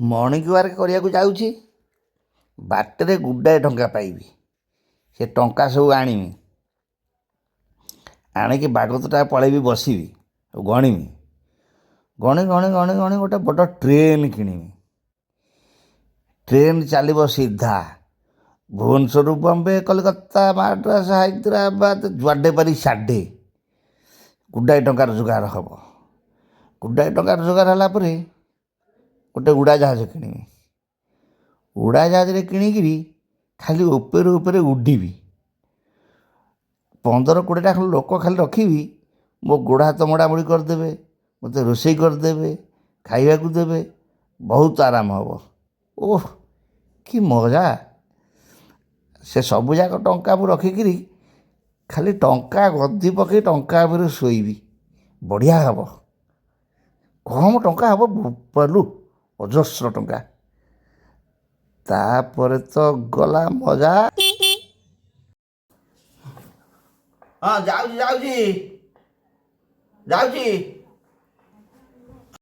Morning work କରିବାକୁ ଯାଉଛି, ବାଟରେ ଗୁଡ଼ାଏ ଟଙ୍କା ପାଇବି। ସେ ଟଙ୍କା ସବୁ ଆଣିବି, ଆଣିକି ବାଗତଟା ପଳେଇବି, ବସିବି, ଗଣିବି। ଗଣି ଗଣି ଗଣି ଗଣି ଗୋଟେ ବଡ଼ ଟ୍ରେନ୍ କିଣିବି। ଟ୍ରେନ୍ ଚାଲିବ ସିଧା ଭୁବନେଶ୍ୱରରୁ ବମ୍ବେ, କଲିକତା, ମାଡ୍ରାସ, ହାଇଦ୍ରାବାଦ, ଯୁଆଡ଼େ ପାରି ସାଡ଼େ। ଗୁଡ଼ାଏ ଟଙ୍କା ରୋଜଗାର ହେବ। ଗୁଡ଼ାଏ ଟଙ୍କା ରୋଜଗାର ହେଲା ପରେ ଗୋଟେ ଉଡ଼ାଜାହାଜ କିଣିବି। ଉଡ଼ାଜାହାଜରେ କିଣିକିରି ଖାଲି ଉପରେ ଉପରେ ଉଡ଼ିବି। 15-20ଟା ଖାଲି ଲୋକ ଖାଲି ରଖିବି, ମୋ ଗୋଡ଼ ହାତ ମୋଡ଼ାମୋଡ଼ି କରିଦେବେ, ମୋତେ ରୋଷେଇ କରିଦେବେ, ଖାଇବାକୁ ଦେବେ, ବହୁତ ଆରାମ ହେବ। ଓଃ କି ମଜା! ସେ ସବୁଯାକ ଟଙ୍କା ମୁଁ ରଖିକିରି ଖାଲି ଟଙ୍କା ଗଦି ପକାଇ ଟଙ୍କା ଉପରେ ଶୋଇବି, ବଢ଼ିଆ ହେବ। କମ୍ ଟଙ୍କା ହେବ ବୋପାଲୁ, ଅଜସ୍ର ଟଙ୍କା। ତାପରେ ତ ଗଲା ମଜା। ହଁ ଯାଉଛି ଯାଉଛି ଯାଉଛି।